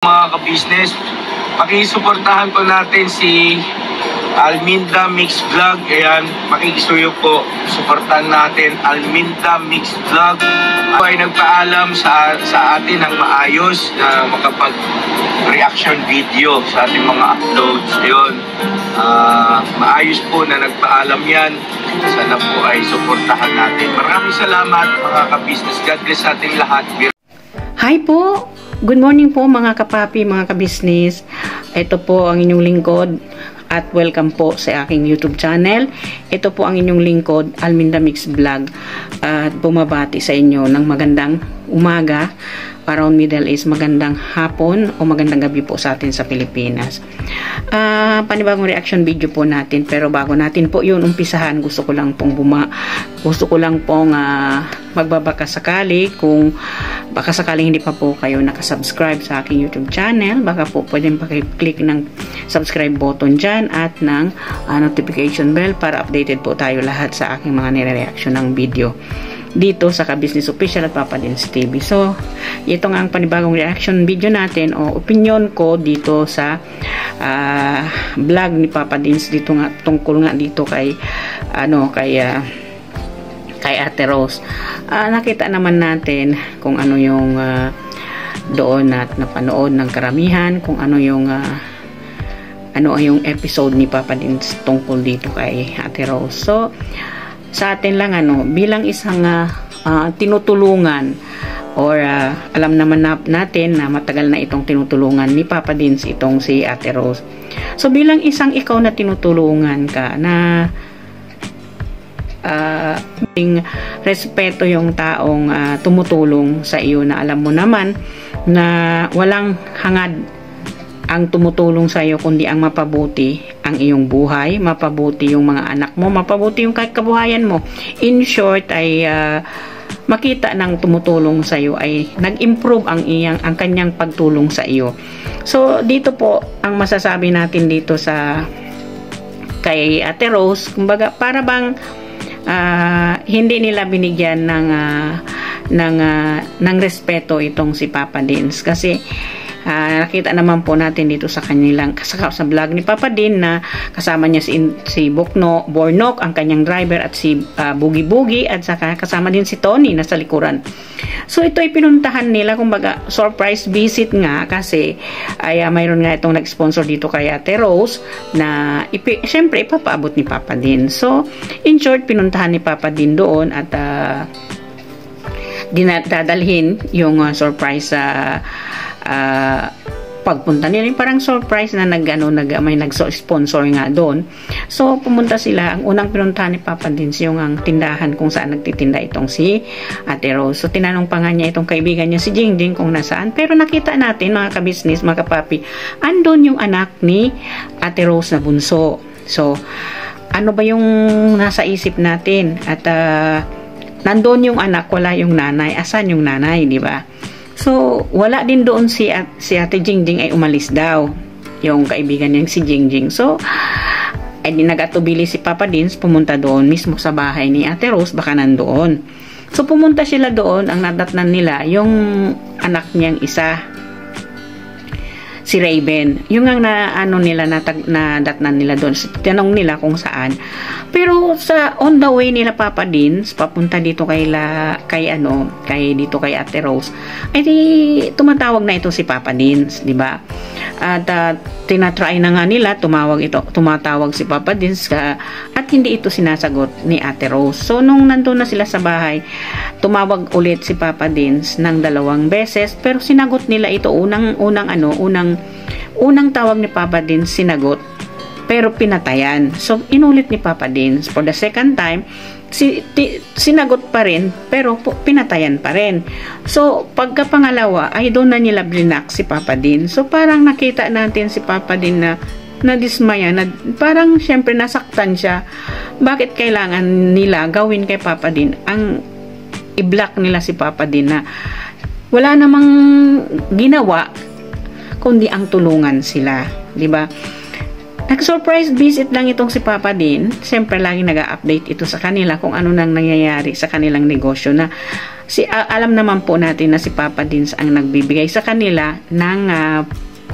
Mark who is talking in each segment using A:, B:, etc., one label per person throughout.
A: Mga ka-business, pakisuportahan po natin si Alminda Mix Vlog. Ayan, makikisuyo po, suportahan natin Alminda Mix Vlog. Ako ay nagpaalam sa atin ng maayos na makapag-reaction video sa ating mga uploads. Ayun, maayos po na nagpaalam yan. Sana po ay suportahan natin. Maraming salamat mga ka-business. God bless sa ating lahat.
B: Hi po! Good morning po mga kapapi, mga kabisnes. Ito po ang inyong lingkod at welcome po sa aking YouTube channel. Ito po ang inyong lingkod, Alminda Mix Vlog. At bumabati sa inyo ng magandang umaga, around Middle East, magandang hapon o magandang gabi po sa atin sa Pilipinas. Panibagong reaction video po natin, pero bago natin po yun umpisahan, gusto ko lang pong magbabaka sakali, kung baka sakaling hindi pa po kayo nakasubscribe sa aking YouTube channel, baka po pwedeng pakiclick ng subscribe button dyan at ng notification bell para updated po tayo lahat sa aking mga nire-reaction ng video dito sa Ka-Business Official at Papa Dins TV. So, ito nga ang panibagong reaction video natin o opinion ko dito sa vlog ni Papa Dins dito nga, tungkol nga dito kay kay Ate Rose. Nakita naman natin kung ano yung doon at napanood ng karamihan, kung ano yung episode ni Papa Dins tungkol dito kay Ate Rose. So, sa atin lang bilang isang tinutulungan or alam naman natin na matagal na itong tinutulungan ni Papa Dins itong si Ate Rose. So, bilang isang ikaw na tinutulungan ka na respeto yung taong tumutulong sa iyo, na alam mo naman na walang hangad ang tumutulong sa iyo kundi ang mapabuti ang iyong buhay, mapabuti yung mga anak mo, mapabuti yung kabuhayan mo. In short ay makita ng tumutulong sa iyo ay nag-improve ang kanyang pagtulong sa iyo. So dito po ang masasabi natin dito sa kay Ate Rose, kumbaga para bang hindi nila binigyan ng respeto itong si Papa Dins, kasi nakita naman po natin dito sa kanilang sa vlog ni Papa Din na kasama niya si Bornok, ang kanyang driver, at si Boogie Boogie, at saka kasama din si Tony na sa likuran. So ito ay pinuntahan nila, kumbaga surprise visit nga, kasi ay mayroon nga itong nag-sponsor dito kay Ate Rose na syempre ipapaabot ni Papa Din. So in short, pinuntahan ni Papa Din doon at dadalhin yung surprise pagpunta nila, parang surprise na may nag-sponsor nga doon. So pumunta sila. Ang unang pinuntahan ni Papa Dins yung ang tindahan kung saan nagtitinda itong si Ate Rose. So tinanong pa nga niya itong kaibigan niya si Jingjing kung nasaan, pero nakita natin mga ka-business, mga kapapi, andun yung anak ni Ate Rose na bunso. So ano ba yung nasa isip natin? At nandun yung anak, wala yung nanay. Asan yung nanay, di ba? So, wala din doon si Ate Jingjing, ay umalis daw yung kaibigan niyang si Jingjing. So, ay nag-atubili si Papa Dins, pumunta doon mismo sa bahay ni Ate Rose, baka nandoon. So, pumunta sila doon, ang nadatnan nila yung anak niyang isa, si Raven. Yung ang nadatnan nila doon. Tinanong nila kung saan. Pero sa on the way nila Papa Dins papunta dito kay Ate Rose, ay tumatawag na ito si Papa Dins, di ba? At tinatry na nga nila tumatawag si Papa Dins at hindi ito sinasagot ni Ate Rose. So nung nandun na sila sa bahay, tumawag ulit si Papa Dins ng 2 beses, pero sinagot nila ito unang tawag ni Papa Dins, sinagot, pero pinatayan. So inulit ni Papa Dins for the second time, sinagot pa rin, pero pinatayan pa rin. So pagka pangalawa ay doon na nila blinak si Papa Dins. So parang nakita natin si Papa Dins na nadismaya, parang syempre nasaktan siya. Bakit kailangan nila gawin kay Papa Dins ang i-block nila si Papa Dins na wala namang ginawa kundi ang tulungan sila, di ba? Nag-surprise visit lang itong si Papa Din. Siyempre, laging nag-update ito sa kanila kung ano nang nangyayari sa kanilang negosyo na alam naman po natin na si Papa Din ang nagbibigay sa kanila ng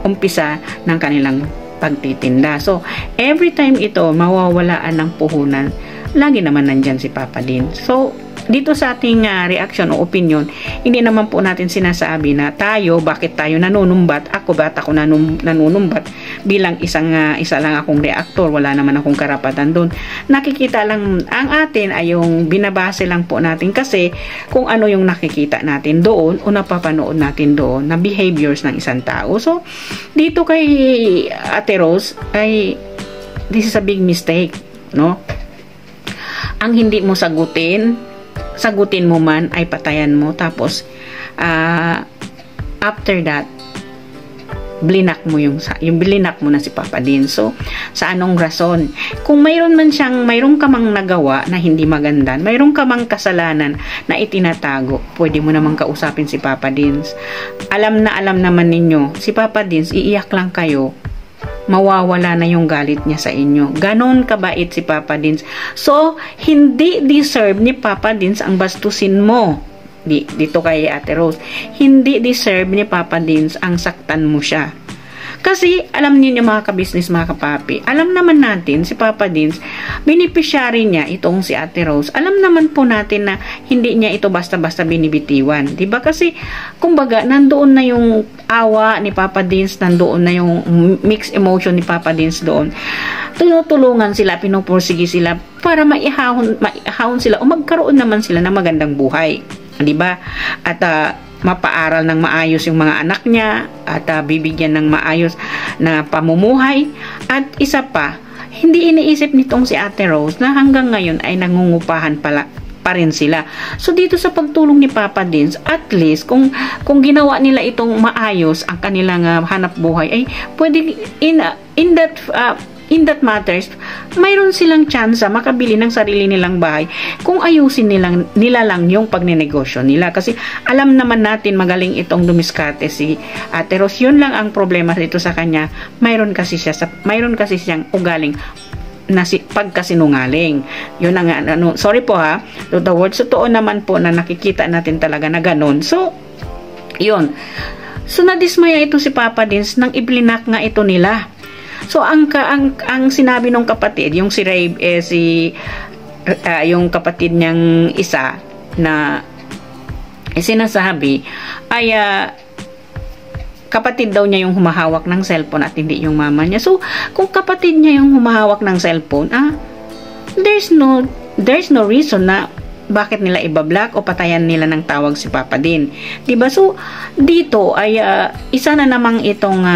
B: umpisa ng kanilang pagtitinda. So, every time ito mawawalaan ng puhunan, lagi naman nandyan si Papa Din. So, dito sa ating reaction o opinion, hindi naman po natin sinasabi na bakit tayo nanunumbat, ako nanunumbat bilang isa lang akong reactor, wala naman akong karapatan doon. Nakikita lang, ang atin ay yung binabase lang po natin kasi kung ano yung nakikita natin doon o napapanood natin doon na behaviors ng isang tao. So, dito kay Ate Rose, this is a big mistake, no? Ang hindi mo sagutin mo man ay patayan mo, tapos after that blinak mo blinak mo na si Papa Din. So sa anong rason? Kung mayroon ka mang nagawa na hindi maganda, mayroon ka mang kasalanan na itinatago, pwede mo namang kausapin si Papa Din. Alam naman ninyo, si Papa Din, iiyak lang kayo, mawawala na yung galit niya sa inyo. Ganon kabait si Papa Dins. So, hindi deserve ni Papa Dins ang bastusin mo. Dito kay Ate Rose. Hindi deserve ni Papa Dins ang saktan mo siya. Kasi, alam niyo mga kabisnes, mga kapapi, alam naman natin si Papa Dins, beneficiary niya itong si Ate Rose. Alam naman po natin na hindi niya ito basta-basta binibitiwan. Diba? Kasi, kumbaga, nandoon na yung awa ni Papa Dins, nandoon na yung mixed emotion ni Papa Dins doon. Tinutulungan sila, pinupursige sila para maihahon sila o magkaroon naman sila ng magandang buhay. Diba? At mapaaral ng maayos yung mga anak niya at bibigyan ng maayos na pamumuhay. At isa pa, hindi iniisip nitong si Ate Rose na hanggang ngayon ay nangungupahan pa rin sila. So dito sa pagtulong ni Papa Dins, at least kung ginawa nila itong maayos ang kanilang hanap buhay, ay pwede in that matters, mayroon silang chance makabili ng sarili nilang bahay kung ayusin nila lang yung pagnenegosyo nila. Kasi alam naman natin magaling itong dumiskarte si Ate Rose. Yun lang ang problema dito sa kanya. Mayroon kasi siyang ugaling na pagkasinungaling. Yun ang sorry po ha. To the words, totoo naman po na nakikita natin talaga na ganun. So, yun. So, nadismaya ito si Papa Dins nang iblinak nga ito nila. So ang sinabi ng kapatid, yung si Ray, yung kapatid niyang isa na sinasabi ay kapatid daw niya yung humahawak ng cellphone at hindi yung mama niya. So kung kapatid niya yung humahawak ng cellphone, there's no reason na bakit nila ibablock o patayan nila ng tawag si Papa Din. Diba? So dito ay isa na namang itong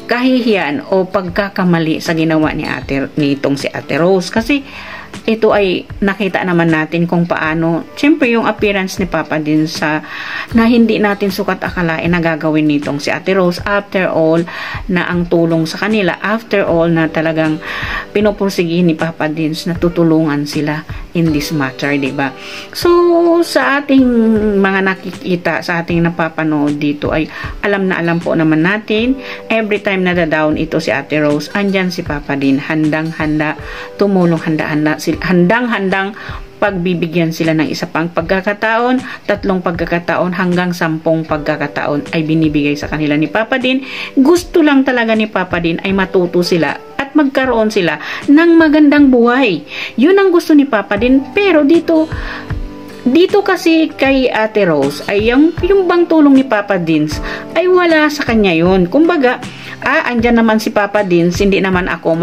B: kahihiyan o pagkakamali sa ginawa nitong si Ate Rose. Kasi ito ay nakita naman natin kung paano, syempre yung appearance ni Papa Din na hindi natin sukat akalain na gagawin nitong si Ate Rose, after all na ang tulong sa kanila, after all na talagang pinupursigihin ni Papa Din na tutulungan sila in this matter, diba? So sa ating mga nakikita, sa ating napapanood dito, ay alam na alam po naman natin, every time na down ito si Ate Rose, andyan si Papa Din, handang-handa tumulong, handang-handang pagbibigyan sila ng isa pang pagkakataon, 3 pagkakataon hanggang 10 pagkakataon ay binibigay sa kanila ni Papa Din. Gusto lang talaga ni Papa Din ay matuto sila at magkaroon sila ng magandang buhay. Yun ang gusto ni Papa Din. Pero dito kasi kay Ate Rose ay yung bang tulong ni Papa Din ay wala sa kanya yun. Kumbaga, andyan naman si Papa Din, hindi naman ako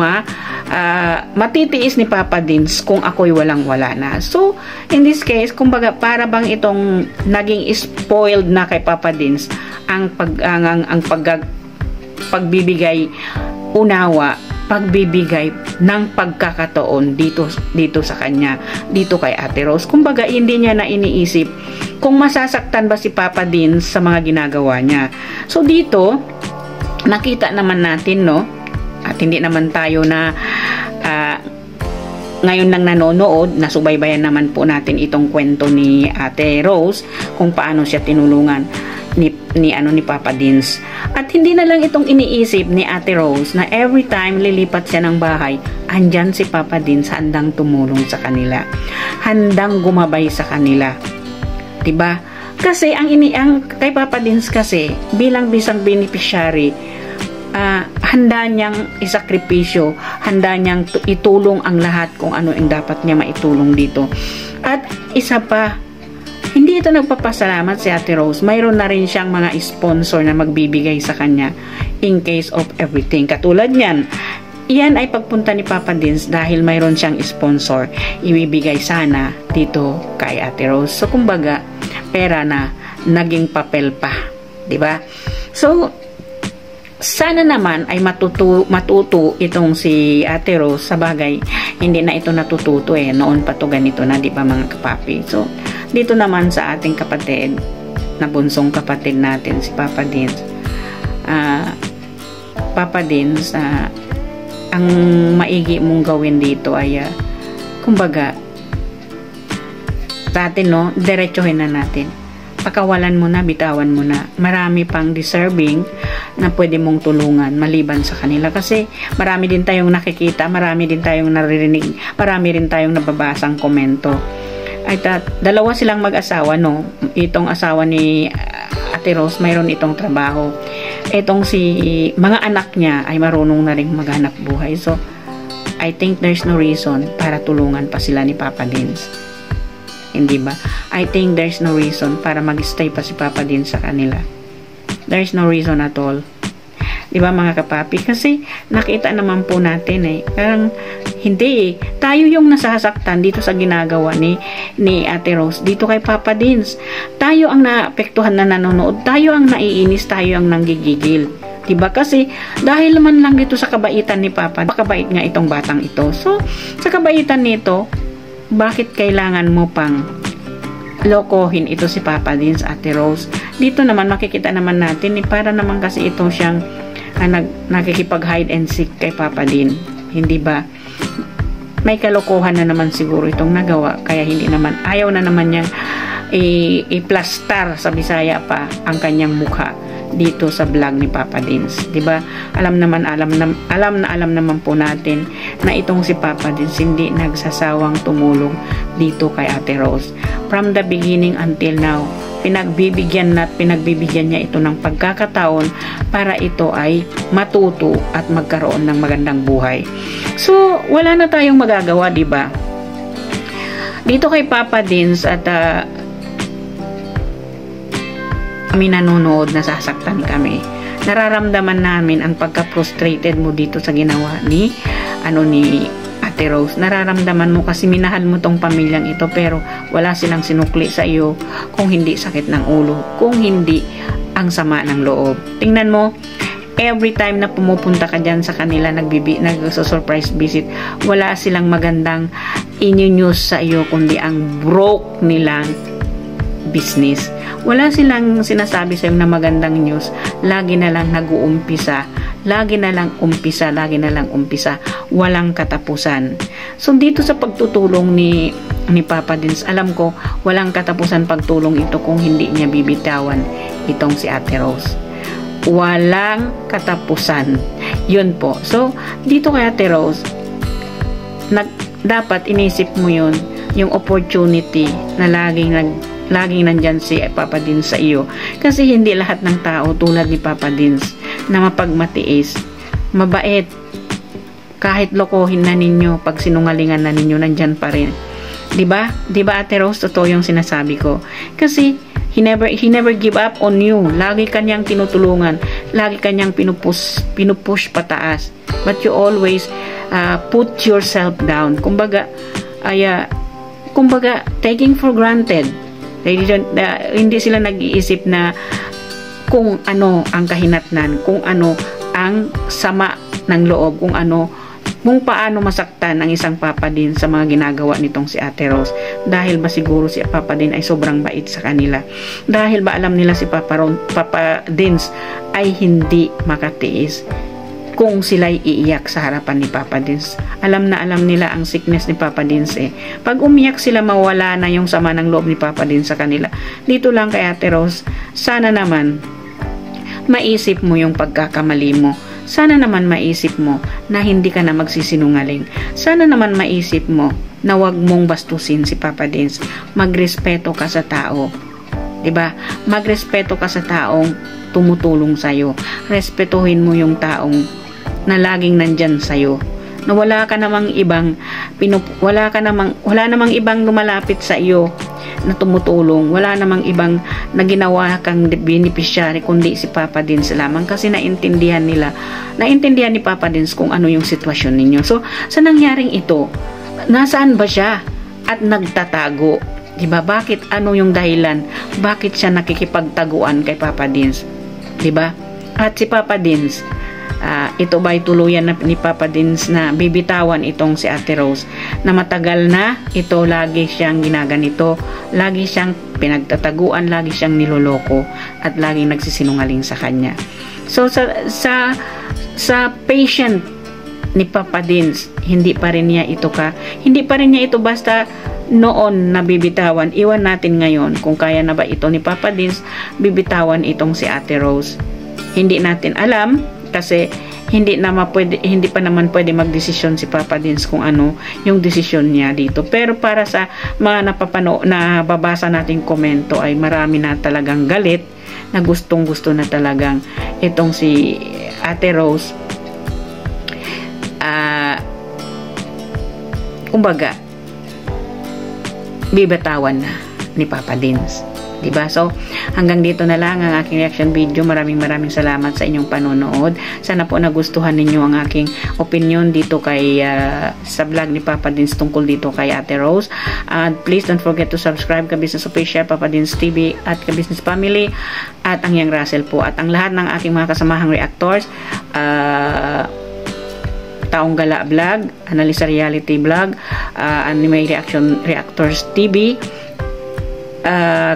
B: matitiis ni Papa Din kung ako'y walang-wala na. So, in this case, kumbaga, para bang itong naging spoiled na kay Papa Din ang pagbibigay unawa, pagbibigay ng pagkakataon dito sa kanya, dito kay Ate Rose. Kumbaga, hindi niya na iniisip kung masasaktan ba si Papa Din sa mga ginagawa niya. So, dito, nakita naman natin, no? At hindi naman tayo na ngayon lang nanonood, nasubaybayan naman po natin itong kwento ni Ate Rose kung paano siya tinulungan. ni Papa Dins. At hindi na lang itong iniisip ni Ate Rose na every time lilipat siya ng bahay, andyan si Papa Dins handang tumulong sa kanila, handang gumabay sa kanila, 'di ba? Kasi ang kay Papa Dins kasi bilang bisang beneficiary, handa niyang isakripisyo, handa niyang itulong ang lahat kung ano ang dapat niya maitulong dito. At isa pa, hindi ito nagpapasalamat si Ate Rose. Mayroon na rin siyang mga sponsor na magbibigay sa kanya in case of everything. Katulad niyan, iyan ay pagpunta ni Papa Dins dahil mayroon siyang sponsor. Ibibigay sana dito kay Ate Rose. So, kumbaga, pera na naging papel pa. Diba? So, sana naman ay matuto itong si Ate Rose. Sa bagay, hindi na ito natututo noon pa to ganito na, di ba mga kapapi? So, dito naman sa ating kapatid, na bunsong kapatid natin, si Papa Dins. Papa Dins, ang maigi mong gawin dito ay, kumbaga, natin, no, diretsuhin na natin. Pakawalan mo na, bitawan mo na. Marami pang deserving na pwede mong tulungan maliban sa kanila. Kasi marami din tayong nakikita, marami din tayong naririnig, marami rin tayong nababasang komento. At dalawa silang mag-asawa, no? Itong asawa ni Ate Rose, mayroon itong trabaho. Itong mga anak niya ay marunong na rin maghanap buhay. So, I think there's no reason para tulungan pa sila ni Papa Dins. Hindi ba? I think there's no reason para mag-stay pa si Papa Dins sa kanila. There's no reason at all. Diba mga kapapi? Kasi nakita naman po natin parang hindi tayo yung nasasaktan dito sa ginagawa ni Ate Rose dito kay Papa Dins. Tayo ang naapektuhan na nanonood, tayo ang naiinis, tayo ang nanggigigil. Diba? Kasi dahil man lang dito sa kabaitan ni Papa, kabait nga itong batang ito. So, sa kabaitan nito, bakit kailangan mo pang lokohin ito si Papa Dins, Ate Rose? Dito naman makikita naman natin para naman kasi ito siyang nakikipag hide and seek kay Papa Din. Hindi ba? May kalokohan na naman siguro itong nagawa, kaya hindi naman, ayaw na naman niyang i-plastar sa Bisaya pa ang kanyang mukha dito sa vlog ni Papa Dins. 'Di ba? Alam naman po natin na itong si Papa Dins hindi nagsasawang tumulong dito kay Ate Rose. From the beginning until now, pinagbibigyan niya ito ng pagkakataon para ito ay matuto at magkaroon ng magandang buhay. So, wala na tayong magagawa, 'di ba? Dito kay Papa Dins at kami nanonood, nasasaktan kami. Nararamdaman namin ang pagka-frustrated mo dito sa ginawa ni Ate Rose. Nararamdaman mo kasi minahal mo tong pamilyang ito pero wala silang sinukli sa iyo kung hindi sakit ng ulo, kung hindi ang sama ng loob. Tingnan mo, every time na pumupunta ka dyan sa kanila, nag-surprise visit, wala silang magandang in-news sa iyo kundi ang broke nilang business. Wala silang sinasabi sa iyo na magandang news. Lagi na lang nag-uumpisa. Lagi na lang umpisa. Walang katapusan. So, dito sa pagtutulong ni Papa Dins, alam ko, walang katapusan pagtulong ito kung hindi niya bibitawan itong si Ate Rose. Walang katapusan. Yun po. So, dito kay Ate Rose, dapat inisip mo yun, yung opportunity na laging nandyan si Papa Dins sa iyo. Kasi hindi lahat ng tao tulad ni Papa Dins na mapagmatiis, mabait. Kahit lokohin na ninyo, pag sinungalingan na ninyo, nandyan pa rin. Diba? Diba Ate Rose? Totoo yung sinasabi ko. Kasi he never give up on you. Lagi kanyang tinutulungan. Lagi kanyang pinupush pataas. But you always put yourself down. Kumbaga, taking for granted. Hindi sila nag-iisip na kung ano ang kahinatnan, kung ano ang sama ng loob, kung paano masaktan ang isang Papa Din sa mga ginagawa nitong si Ate Rose. Dahil ba siguro si Papa Din ay sobrang bait sa kanila? Dahil ba alam nila si Papa Dins ay hindi makatiis kung sila'y iiyak sa harapan ni Papa Dins. Alam na alam nila ang sickness ni Papa Dins eh. Pag umiyak sila, mawala na yung sama ng loob ni Papa Dins sa kanila. Dito lang kay Ate Rose, sana naman maisip mo yung pagkakamali mo. Sana naman maisip mo na hindi ka na magsisinungaling. Sana naman maisip mo na wag mong bastusin si Papa Dins. Magrespeto ka sa tao. 'Di ba? Magrespeto ka sa taong tumutulong sa iyo. Respetuhin mo yung taong na laging nandyan sa iyo. Na wala namang ibang lumalapit sa iyo na tumutulong. Wala namang ibang na ginawa kang beneficiary kundi si Papa Dins lamang, kasi naintindihan ni Papa Dins kung ano yung sitwasyon ninyo. So, sa nangyaring ito, nasaan ba siya at nagtatago? Diba? Bakit? Ano yung dahilan? Bakit siya nakikipagtaguan kay Papa Dins? Diba? At si Papa Dins, ito ba'y tuluyan na ni Papa Dins na bibitawan itong si Ate Rose, na matagal na ito lagi siyang ginaganito, lagi siyang pinagtataguan, lagi siyang niloloko at laging nagsisinungaling sa kanya. So sa patient ni Papa Dins, hindi pa rin niya ito basta noon nabibitawan. Iwan natin ngayon kung kaya na ba ito ni Papa Dins bibitawan itong si Ate Rose. Hindi natin alam kasi hindi pa naman pwede magdesisyon si Papa Dins kung ano yung desisyon niya dito. Pero para sa mga nababasa nating komento ay marami na talagang galit, na gustong-gusto na talagang itong si Ate Rose kumbaga bibatawan na ni Papa Dins. Diba? So, hanggang dito na lang ang aking reaction video. Maraming salamat sa inyong panonood. Sana po nagustuhan ninyo ang aking opinion dito kay sa vlog ni Papa Dins tungkol dito kay Ate Rose. And please don't forget to subscribe ka Business Official, Papa Dins TV at ka Business Family at ang Yang Russell po at ang lahat ng aking mga kasamahang reactors, Taong Gala Vlog, Analisa Reality Vlog, Anime Reactors TV,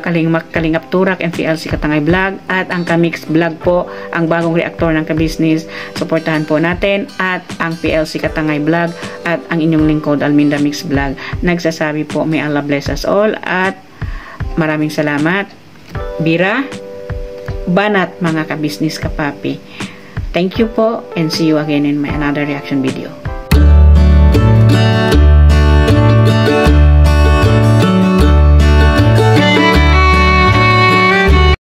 B: Kalingap Turak, MPLC Katangay Vlog at ang Kamix Vlog po, ang bagong reactor ng ka-business. Suportahan po natin at ang PLC Katangay Vlog at ang inyong lingkod Alminda Mix Vlog. Nagsasabi po, may Allah bless us all at maraming salamat. Bira, banat mga ka-business kapapi. Thank you po and see you again in my another reaction video.